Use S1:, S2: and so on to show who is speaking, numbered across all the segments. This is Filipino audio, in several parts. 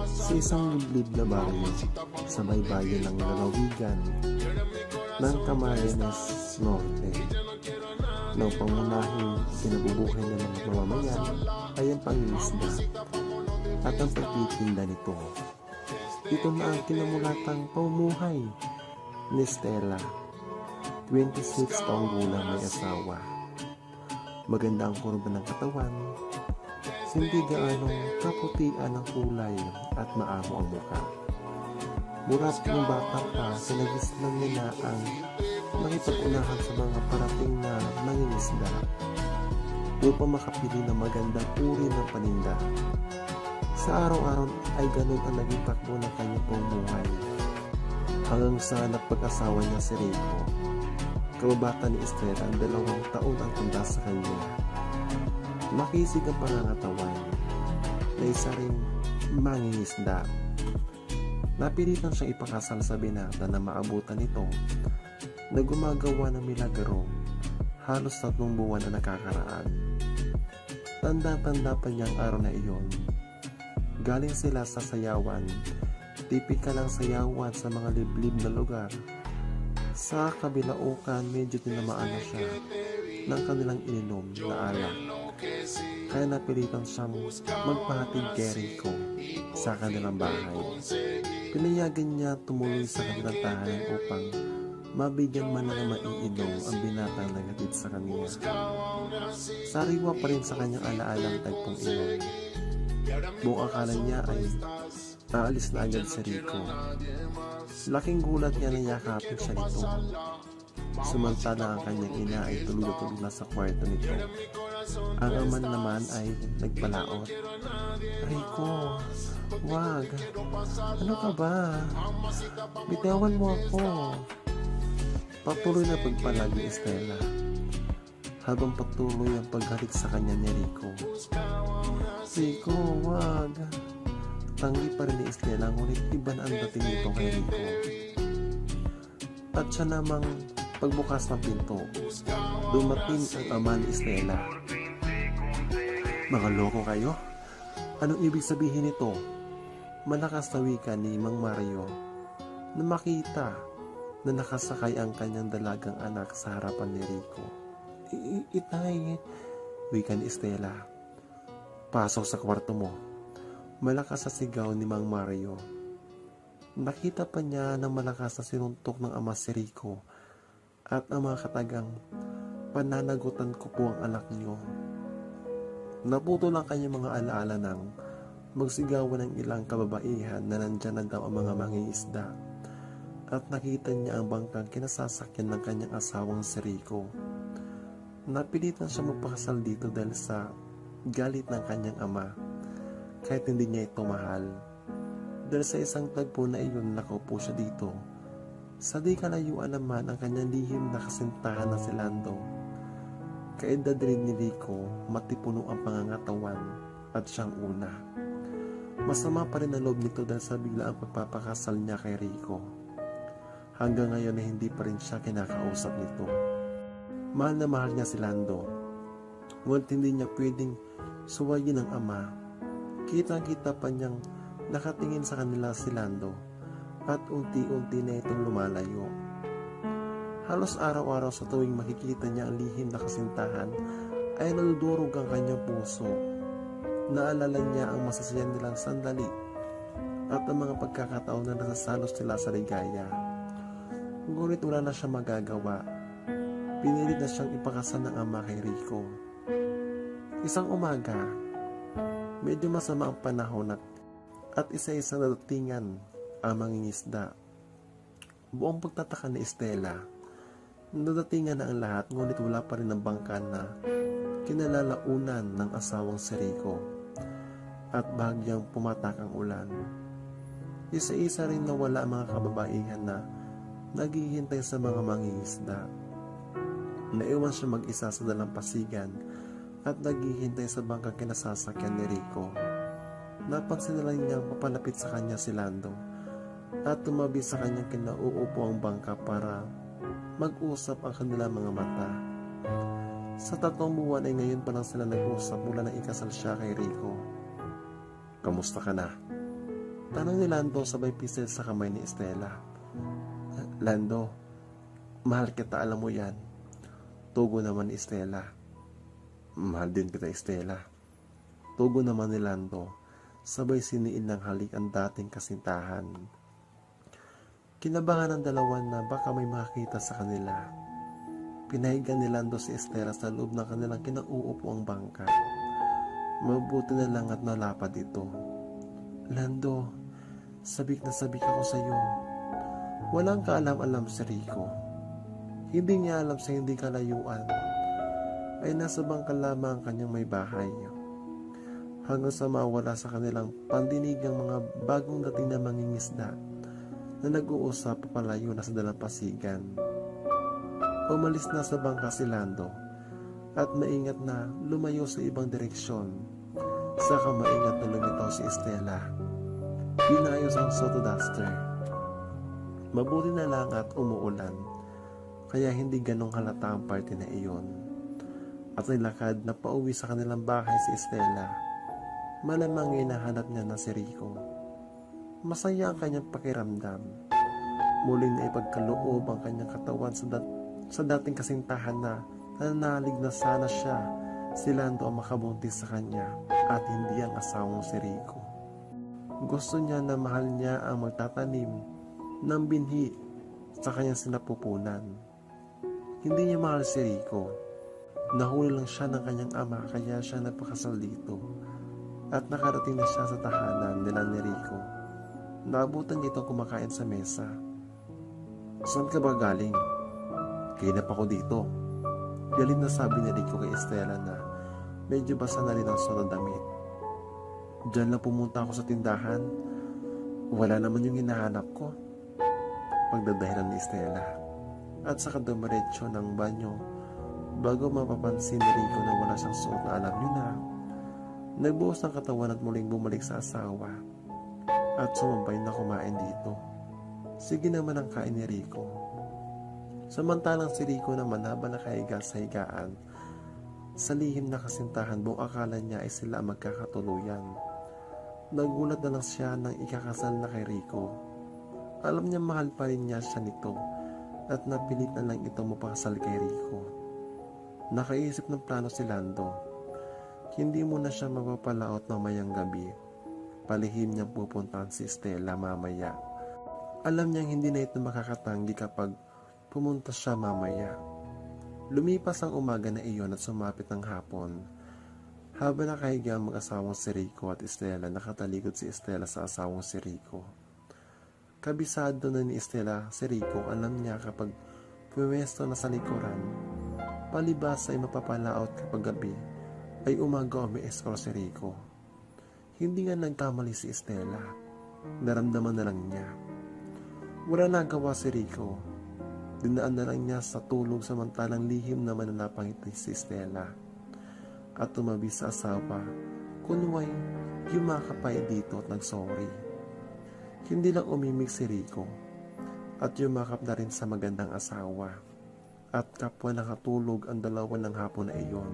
S1: Sa isang liblib na baryo sa baybayin ng lalawigan ng Camarines Norte, ng pangunahing kinabubuhay ng mga mamamayan ay ang pangingisda at ang pagtitinda nito. Ito na ang kinamulatang pamumuhay ni Stella, 26 taong gulang, may asawa. Maganda ang kurba ng katawan, hindi gaanong kaputian ang kulay at maamo ang mukha. Murat ng bata pa, sinagislan niya na ang makipag-unahan sa mga parating na mangingisda upang makapili ng magandang uri ng paninda. Sa araw-araw ay ganun ang naging takbo ng kanyang pamumuhay. Hanggang sa nagpag-asawa niya si Rico, kababata ni Estela ang 2 taon ang tanda sa kanya. Makisig ang pangangatawan na isa ring mangingisda. Napilitan siyang ipakasal sa binata na maabutan nito na gumagawa ng milagro halos 3 buwan na nakakaraan. Tanda-tanda pa niyang araw na iyon. Galing sila sa sayawan, tipikal ang sayawan sa mga liblib na lugar. Sa kabilaukan, medyo tinamaan na siya ng kanilang ininom na alak. Kaya napilitan siyang magpahatid kay Rico sa kanilang bahay. Pinayagan niya tumuloy sa kanilang tahanan upang mabigyan man ng maiinom ang binatang nagatid sa kanya. Sariwa pa rin sa kanyang alaalang tagpong iyon. Buong akala niya ay aalis na agad si Rico. Laking gulat niya na yakapin siya nito. Samantala ang kanyang ina ay tulog na sa kwarto nito. Ang ama naman ay nagpalaot. Rico, wag. Ano ka ba? Bitawan mo ako. Patuloy na pagpalag ni Estela habang patuloy ang paghalik sa kanya ni Rico. Rico, wag. Tanggi pa rin ni Estela, ngunit iba na ang dating nito kay Rico. At siya namang pagbukas ng pinto, dumating ang ama ni Estela. Mga loko kayo? Anong ibig sabihin nito? Malakas na wika ni Mang Mario na makita na nakasakay ang kanyang dalagang anak sa harapan ni Rico. Itay, wika ni Estela. Pasok sa kwarto mo. Malakas sa sigaw ni Mang Mario. Nakita pa niya na malakas na sinuntok ng ama si Rico at ang mga katagang, pananagutan ko po ang anak niyo. Naputo lang kanyang mga alaala ng magsigawan ng ilang kababaihan na nandyan na daw ang mga mangingisda at nakita niya ang bangkang kinasasakyan ng kanyang asawang si Rico. Napilitan siya magpakasal dito dahil sa galit ng kanyang ama kahit hindi niya ito mahal. Dahil sa isang tagpo na iyon, nakaupo siya dito. Sa di kalayuan naman ang kanyang lihim na kasintahan na si Lando. Kaedad rin ni Rico, matipuno ang pangangatawan at siyang una. Masama pa rin ang loob nito dahil sa bigla ang pagpapakasal niya kay Rico. Hanggang ngayon ay hindi pa rin siya kinakausap nito. Mahal na mahal niya si Lando. Ngunit hindi niya pwedeng suwayin ng ama. Kitang-kita pa niyang nakatingin sa kanila si Lando at unti-unti na itong lumalayo. Halos araw-araw sa tuwing makikita niya ang lihim na kasintahan ay nadudurog ang kanyang puso. Naalala niya ang masasaya nilang sandali at ang mga pagkakataon na nasasalos sila sa ligaya. Ngunit wala na siya magagawa. Pinilit na siyang ipakasal ng ama kay Rico. Isang umaga, medyo masama ang panahon at isa-isa nadatingan ang mangingisda. Buong pagtataka ni Estela, nadatingan na ang lahat ngunit wala pa rin ang bangka na kinalalaunan ng asawang si Rico at bahagyang pumatak ang ulan. Isa-isa rin nawala ang mga kababaihan na naghihintay sa mga mangingisda. Naiwan siya mag-isa sa dalampasigan at naghihintay sa bangkang kinasasakyan ni Rico. Napansin na lang niyang papalapit sa kanya si Lando at tumabi sa kanyang kinauupo ang bangka para mag-usap ang kanilang mga mata. Sa 3 buwan ay ngayon pa lang sila nag-usap mula nang ikasal siya kay Rico. Kamusta ka na? Tanong ni Lando sabay pistil sa kamay ni Estela. Lando, mahal kita, alam mo yan. Tugo naman ni Estela. Mahal din kita, Estela. Tugo naman ni Lando, sabay siniin ng halik ang dating kasintahan. Kinabahan ng dalawa na baka may makakita sa kanila. Pinahigan ni Lando si Estela sa loob ng kanilang kinauupuang bangka. Mabuti na lang at nalapad ito. Lando, sabik na sabik ako sa iyo. Walang kaalam-alam si Rico. Hindi niya alam sa hindi kalayuan ay nasa bangka lamang ang kanyang may bahay. Hanggang sa mawala sa kanilang pandinig ang mga bagong dating na mangingisda na nag-uusap papalayo na sa dalampasigan. Umalis na sa bangka si Lando at maingat na lumayo sa ibang direksyon. Saka maingat na lumitaw si Estela. Pinayos ang sotoduster. Mabuti na lang at umuulan, kaya hindi ganong halata ang party na iyon. At nilakad na pauwi sa kanilang bahay si Estela. Malamang hinahanap niya na si Rico. Masaya ang kanyang pakiramdam. Muling na ipagkaloob ang kanyang katawan sa dating kasintahan na nananalig na sana siya, si Lando ang makabuntis sa kanya at hindi ang asawang si Rico. Gusto niya na mahal niya ang magtatanim ng binhi sa kanyang sinapupunan. Hindi niya mahal si Rico. Nahuli lang siya ng kanyang ama kaya siya nagpakasal dito. At nakarating na siya sa tahanan nila ni Rico. Naabutan niya itong kumakain sa mesa. Saan ka ba galing? Kainap ako dito. Galing na sabi ni Rico kay Estela na medyo basa na rin ang suot ng damit. Diyan lang pumunta ako sa tindahan. Wala naman yung hinahanap ko. Pagdadahilan ni Estela. At saka dumiretso ng banyo bago mapapansin ni Rico na wala siyang suot na alam niyo na. Nagbuhos ng katawan at muling bumalik sa asawa at sumabay na kumain dito. Sige naman ang kain ni Rico. Samantalang si Rico naman habang nakahiga sa higaan, sa lihim na kasintahan buong akala niya ay sila ang magkakatuluyan. Nagulat na lang siya nang ikakasal na kay Rico. Alam niya mahal pa rin niya siya nito at napilit na lang itong mapakasal kay Rico. Nakaisip ng plano si Lando. Hindi mo na siya mapapalaot ng mayang gabi. Palihim niyang pupuntahan si Estela mamaya. Alam niyang hindi na ito makakatanggi kapag pumunta siya mamaya. Lumipas ang umaga na iyon at sumapit ang hapon. Habang nakahiga ang mag-asawang si Rico at Estela, nakatalikod si Estela sa asawang si Rico. Kabisado na ni Estela si Rico, alam niya kapag pumesto na sa likuran, palibas ay mapapalaot kapag gabi, ay umaga o may escort si Rico. Hindi nga nagkamali si Estela. Naramdaman na lang niya. Wala nagawa si Rico. Dinaan na lang niya sa tulog samantalang lihim naman na napangiti si Estela. At tumabi sa asawa, kunway yumakapay dito at nagsorry. Hindi lang umimik si Rico at yumakap na rin sa magandang asawa. At kapwa nakatulog ang dalawa ng hapon na iyon.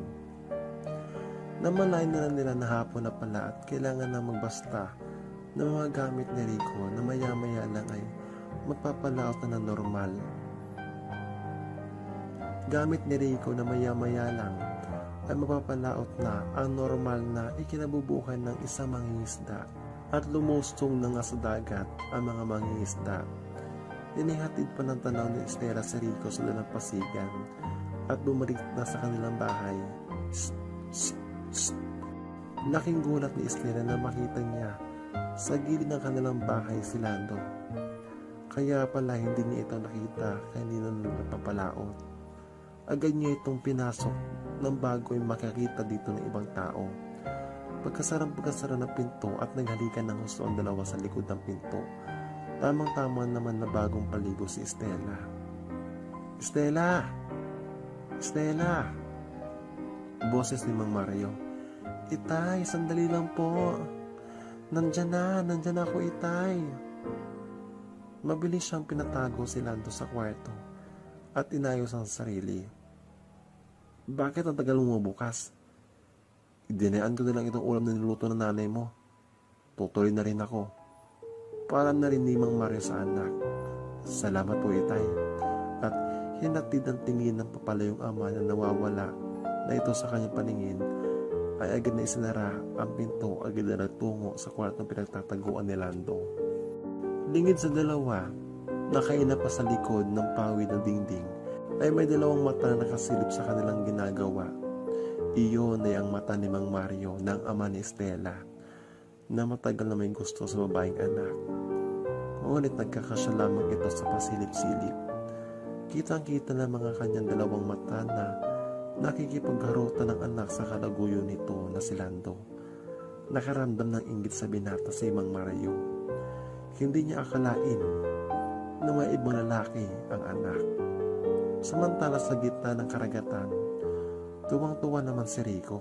S1: Namalayan na lang nila na hapon na pala at kailangan na magbasta ng mga gamit ni Rico na maya-maya lang ay magpapalaot na ng normal. Gamit ni Rico na maya-maya lang ay magpapalaot na ang normal na ikinabubuhay ng isang mangingisda at lumustong na nga sa dagat ang mga mangingisda. Inihatid pa ng tanaw ni Estela si Rico sa dalampasigan at bumalik na sa kanilang bahay. Laking gulat ni Estela na makita niya sa gilid ng kanilang bahay si Lando. Kaya pala hindi niya ito nakita kaya hindi na napapalaot. Agad niya itong pinasok nang bago ay makakita dito ng ibang tao. Pagkasara ng pinto at naghalikan ng husto ang dalawa sa likod ng pinto. Tamang-tama naman na bagong paligo si Estela. Estela! Estela! Boses ni Mang Mario. Itay, sandali lang po. Nandyan na ako, Itay. Mabilis siyang pinatago si Lando sa kwarto at inayos ang sarili. Bakit ang tagal mo bukas? Idinayaan ko na lang itong ulam na niluto ng nanay mo. Tutuloy na rin ako. Paalam na rin ni Mang Mario sa anak. Salamat po, itay. At hinatid ang tingin ng papalayong ama na nawawala na ito sa kanyang paningin ay agad na isinara ang pinto, agad na nagtungo sa kwartong pinagtataguan ni Lando. Lingid sa dalawa, nakaina pa sa likod ng pawid ng dingding, ay may dalawang mata na nakasilip sa kanilang ginagawa. Iyon ay ang mata ni Mang Mario ng ama ni Estela, na matagal na may gusto sa babaeng anak. Ngunit nagkakasya lamang ito sa pasilip-silip. Kitang-kita na mga kanyang dalawang mata na nakikipagharutan ng anak sa kalaguyo nito na si Lando. Nakaramdam ng inggit sa binata si Mang Mario. Hindi niya akalain na may ibang lalaki ang anak. Samantala sa gitna ng karagatan, tuwang-tuwa naman si Rico.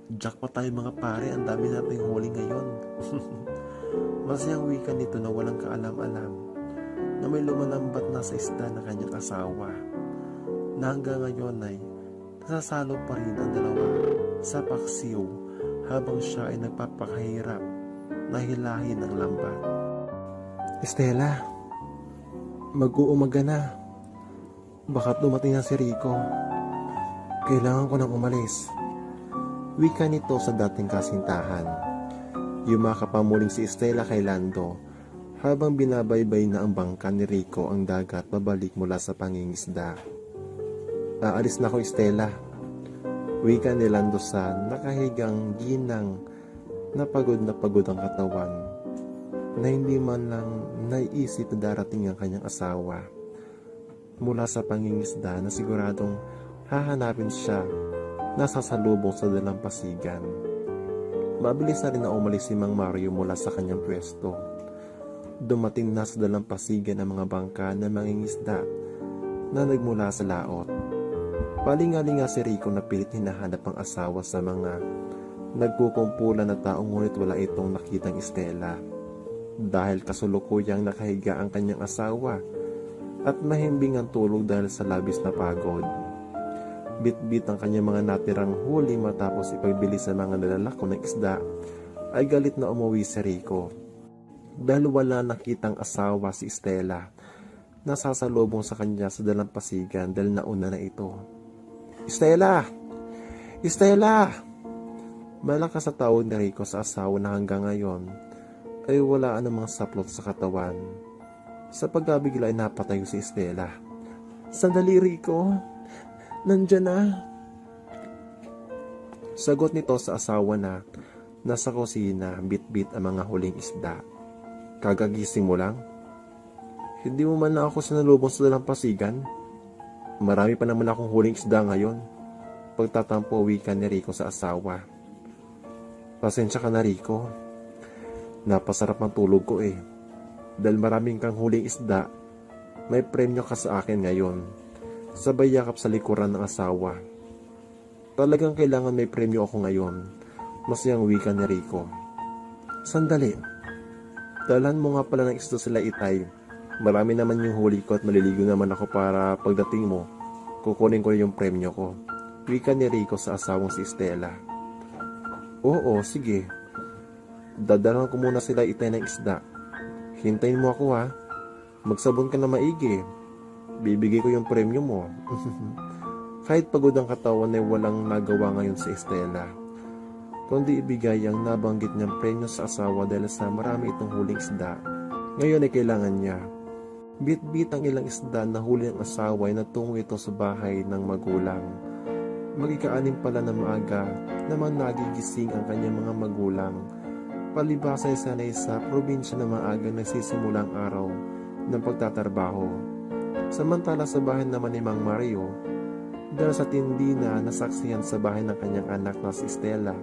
S1: Jackpot tayo mga pare, ang dami nating huli ngayon. Masayang wika nito na walang kaalam-alam na may lumalambat na sa isda ng kanyang asawa, na hanggang ngayon ay nasasalo pa rin ang dalawa sa paksiw habang siya ay nagpapakahirap na hilahin ng lambat. Estela, mag-uumaga na. Baka dumating na si Rico. Kailangan ko nang umalis. Wika nito sa dating kasintahan. Yumakap pa muling si Estela kay Lando habang binabaybay na ang bangka ni Rico ang dagat babalik mula sa pangingisda. Aalis na ako, Estela. Wika ni Lando sa nakahigang ginang na pagod ang katawan, na hindi man lang naiisip na darating ang kanyang asawa mula sa pangingisda na siguradong hahanapin siya na sasalubong sa dalampasigan. Mabilis na rin na umalis si Mang Mario mula sa kanyang pwesto. Dumating na sa dalampasigan ang mga bangka na mangingisda na nagmula sa laot. Palingalinga si Rico na pilit hinahanap ang asawa sa mga nagkukumpulan na taong, ngunit wala itong nakitang Estela. Dahil kasulukuyang nakahiga ang kanyang asawa at mahimbing ang tulog dahil sa labis na pagod. Bit-bit ang kanyang mga natirang huli matapos ipagbili sa mga nalalako ng isda, ay galit na umuwi si Rico dahil wala nakitang asawa si Estela na sasalubong sa kanya sa dalampasigan dahil nauna na ito. Estela! Estela! Malakas sa tawag ni Rico sa asawa na hanggang ngayon ay wala anumang saplot sa katawan. Sa pagkabigla ay napatayo si Estela. Sandali, Rico! Nandiyan na. Sagot nito sa asawa na nasa kusina, bit-bit ang mga huling isda. Kagagising mo lang? Hindi mo man na ako sinalubong sa dalampasigan? Marami pa naman akong huling isda ngayon. Pagtatampo wika ni Rico sa asawa. Pasensya ka na, Rico. Napasarap ang tulog ko eh. Dahil maraming kang huling isda, may premyo ka sa akin ngayon. Sabay yakap sa likuran ng asawa. Talagang kailangan may premyo ako ngayon. Masayang wika ni Rico. Sandali. Dalhan mo nga pala ng isda sila, itay. Marami naman yung huli ko at maliligo naman ako para pagdating mo, kukunin ko yung premyo ko. Wika ni Rico sa asawang si Estela. Oo, sige. Dadalhan ko muna sila, itay, ng isda. Hintayin mo ako ha. Magsabon ka na maigi. Bibigay ko yung premyo mo. Kahit pagod ang katawan ay walang nagawa ngayon si Estela, kundi ibigay ang nabanggit niyang premyo sa asawa dahil sa marami itong huling isda. Ngayon ay kailangan niya. Bit-bit ang ilang isda na huli ng asawa ay natungo ito sa bahay ng magulang. Magikaanim pala na maaga naman nagigising ang kanyang mga magulang. Palibasa ay sanay sa probinsya na maaga nagsisimula ang araw ng pagtatrabaho. Samantala sa bahay naman ni Mang Mario, dahil sa tindi na nasaksihan sa bahay ng kanyang anak na si Estela,